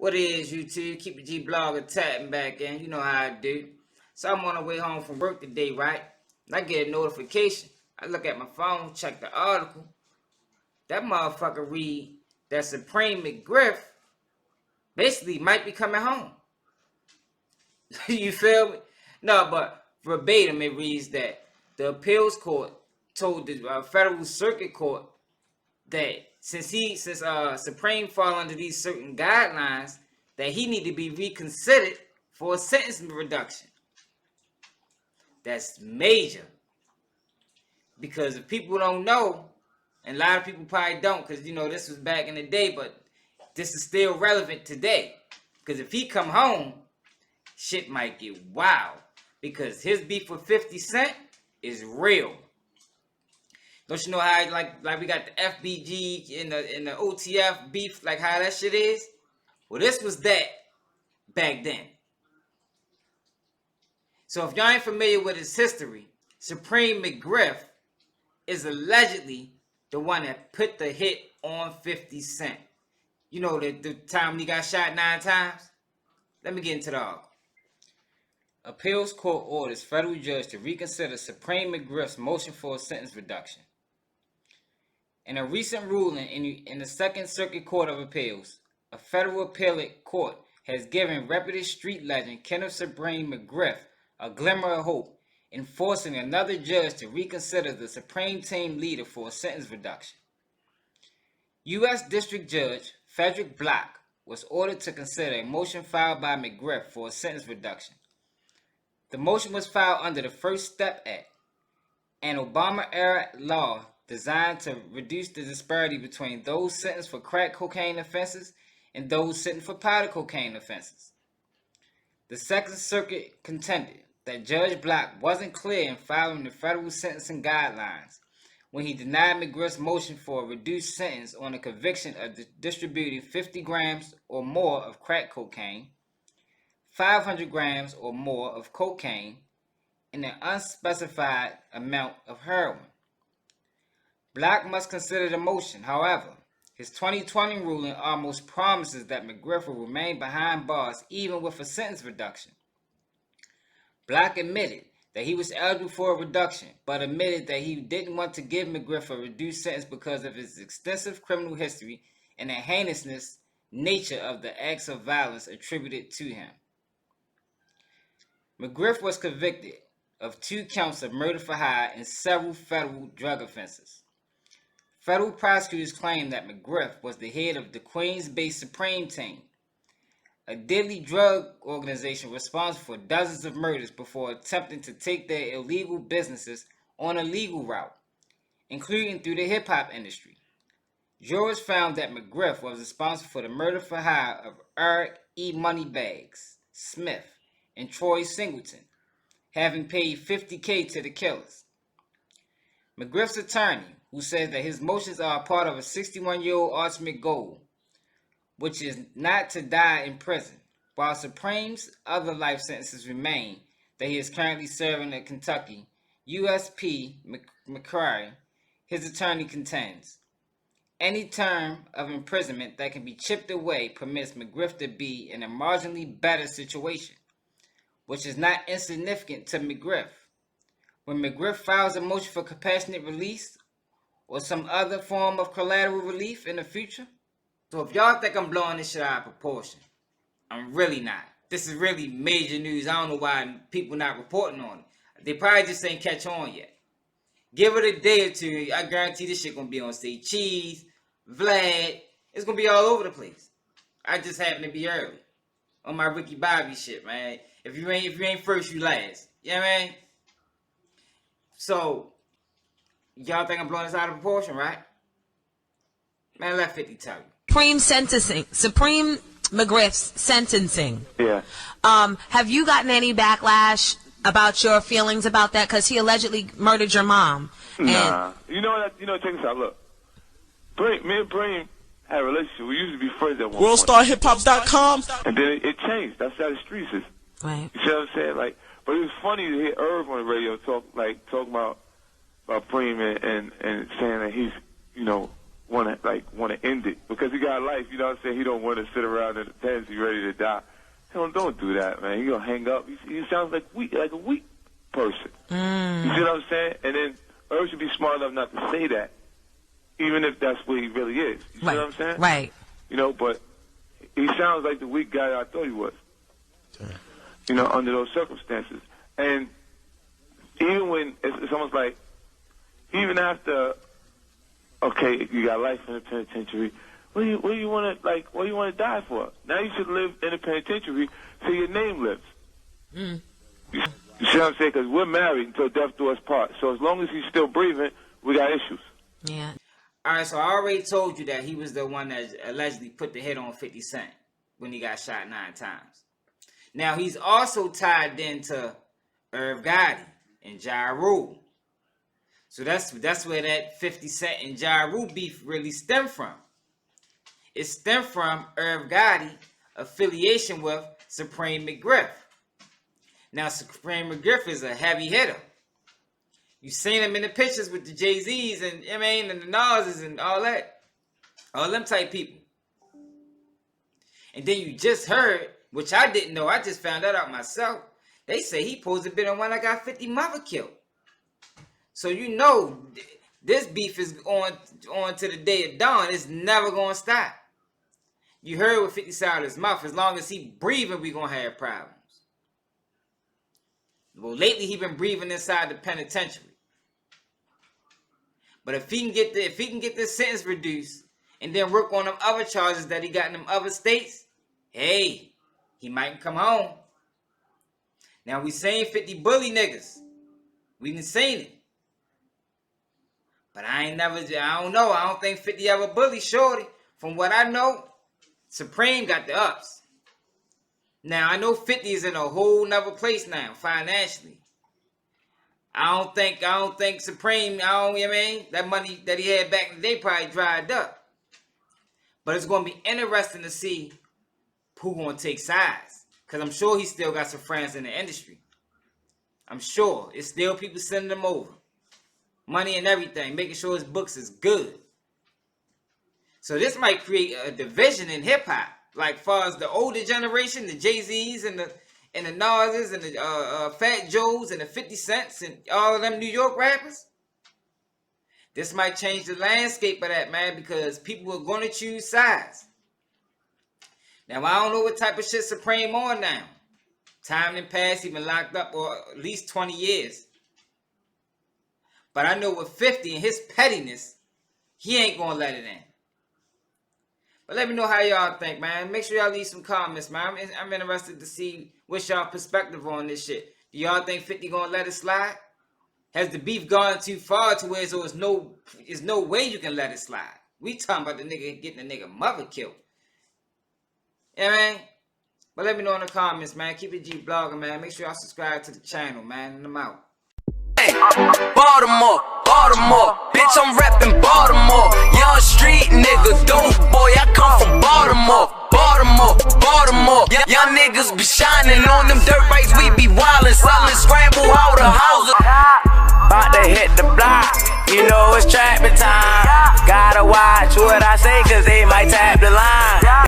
What is YouTube? Keep the G blogger tapping back in. You know how I do. So I'm on the way home from work today, right? And I get a notification. I look at my phone, check the article. That motherfucker read that Supreme Mcgriff basically might be coming home. You feel me? No, but verbatim it reads that the appeals court told the federal circuit court that since Supreme fall under these certain guidelines, that he need to be reconsidered for a sentence reduction. That's major. Because if people don't know, and a lot of people probably don't, because, you know, this was back in the day, but this is still relevant today. Because if he come home, shit might get wild. Because his beef with 50 Cent is real. Don't you know how like we got the FBG in the OTF beef, like how that shit is? Well, this was that back then. So if y'all ain't familiar with his history, Supreme Mcgriff is allegedly the one that put the hit on 50 Cent. You know the time when he got shot 9 times? Let me get into the article. Appeals court orders federal judge to reconsider Supreme Mcgriff's motion for a sentence reduction. In a recent ruling in the Second Circuit Court of Appeals, a federal appellate court has given reputed street legend Kenneth Supreme Mcgriff a glimmer of hope in forcing another judge to reconsider the Supreme Team leader for a sentence reduction. U.S. District Judge Frederick Block was ordered to consider a motion filed by Mcgriff for a sentence reduction. The motion was filed under the First Step Act, an Obama-era law designed to reduce the disparity between those sentenced for crack cocaine offenses and those sentenced for powder cocaine offenses. The Second Circuit contended that Judge Block wasn't clear in following the federal sentencing guidelines when he denied Mcgriff's motion for a reduced sentence on the conviction of distributing 50 grams or more of crack cocaine, 500 grams or more of cocaine, and an unspecified amount of heroin. Block must consider the motion. However, his 2020 ruling almost promises that Mcgriff will remain behind bars even with a sentence reduction. Block admitted that he was eligible for a reduction, but admitted that he didn't want to give Mcgriff a reduced sentence because of his extensive criminal history and the heinousness nature of the acts of violence attributed to him. Mcgriff was convicted of 2 counts of murder for hire and several federal drug offenses. Federal prosecutors claimed that Mcgriff was the head of the Queens-based Supreme Team, a deadly drug organization responsible for dozens of murders before attempting to take their illegal businesses on a legal route, including through the hip-hop industry. Jurors found that Mcgriff was responsible for the murder for hire of Eric E. Moneybags Smith and Troy Singleton, having paid $50,000 to the killers. Mcgriff's attorney, who says that his motions are a part of a 61-year-old ultimate goal, which is not to die in prison, while Supreme's other life sentences remain that he is currently serving in Kentucky. USP McCrary, his attorney, contends any term of imprisonment that can be chipped away permits Mcgriff to be in a marginally better situation, which is not insignificant to Mcgriff. When Mcgriff files a motion for compassionate release or some other form of collateral relief in the future. So if y'all think I'm blowing this shit out of proportion, I'm really not. This is really major news. I don't know why people not reporting on it. They probably just ain't catch on yet. Give it a day or two. I guarantee this shit gonna be on Say Cheese, Vlad. It's gonna be all over the place. I just happen to be early on my Ricky Bobby shit, man. If you ain't first, you last. You know what I mean? So y'all think I'm blowing this out of proportion, right? Man, let 50 tell you. Supreme Mcgriff's sentencing. Yeah. Have you gotten any backlash about your feelings about that? Because he allegedly murdered your mom. Nah. You know what? Check this out. Look. Me and Bream had a relationship. We used to be friends at one point. WorldStarHipHop.com. And then it changed. That's how the streets is. Right. You see what I'm saying? Like, but it was funny to hear Irv on the radio talking about Bream and saying that he's, want to end it because he got life. You know what I'm saying? He don't want to sit around in the pens. He ready to die. Don't do that, man. You gonna hang up. He sounds like a weak person. You see what I'm saying? And then Irv should be smart enough not to say that, even if that's what he really is. You see what I'm saying? Right. You know, but he sounds like the weak guy I thought he was. You know, under those circumstances. And even when it's almost like, even after, okay, you got life in the penitentiary. What do you want to die for? Now you should live in the penitentiary so your name lives. You see what I'm saying? Because we're married until death do us part. So as long as he's still breathing, we got issues. Yeah. All right, so I already told you that he was the one that allegedly put the hit on 50 Cent when he got shot 9 times. Now, he's also tied into Irv Gotti and Ja Rule. So that's where that 50 Cent and Ja Rule beef really stemmed from. It stemmed from Irv Gotti affiliation with Supreme Mcgriff. Now, Supreme Mcgriff is a heavy hitter. You seen him in the pictures with the Jay-Z's and and the Nas's and all that. All them type people. And then you just heard, which I didn't know, I just found that out myself. They say he supposed to be the one that got 50 mother killed. So you know this beef is on to the day of dawn. It's never gonna stop. You heard what 50 said out of his mouth. As long as he breathing, we gonna have problems. Well, lately he been breathing inside the penitentiary. But if he can get this sentence reduced and then work on them other charges that he got in them other states, hey, he might come home. Now we saying 50 bully niggas. We done seen it. But I don't know. I don't think 50 ever bully shorty. From what I know, Supreme got the ups. Now, I know 50 is in a whole nother place now, financially. I don't think Supreme, that money that he had back in the day probably dried up. But it's going to be interesting to see who going to take sides. Because I'm sure he still got some friends in the industry. I'm sure. It's still people sending them over. Money and everything, making sure his books is good. So this might create a division in hip-hop. Like far as the older generation, the Jay-Z's and the Nas's and the Fat Joes and the 50 Cents and all of them New York rappers. This might change the landscape of that, man, because people are going to choose sides. Now, I don't know what type of shit Supreme on now. Time done passed, he been locked up for at least 20 years. But I know with 50 and his pettiness, he ain't going to let it in. But let me know how y'all think, man. Make sure y'all leave some comments, man. I'm interested to see what's y'all perspective on this shit. Do y'all think 50 gonna let it slide? Has the beef gone too far to where there's no way you can let it slide? We talking about the nigga getting the nigga mother killed. Yeah, man. But let me know in the comments, man. Keep it G blogging, man. Make sure y'all subscribe to the channel, man. And I'm out. Baltimore, bitch, I'm rapping Baltimore. Young street nigga, dope boy, I come from Baltimore. Young niggas be shining on them dirt bikes, we be wildin', selling scramble out the houses. About to hit the block, you know it's trapping time. Gotta watch what I say, cause they might tap the line.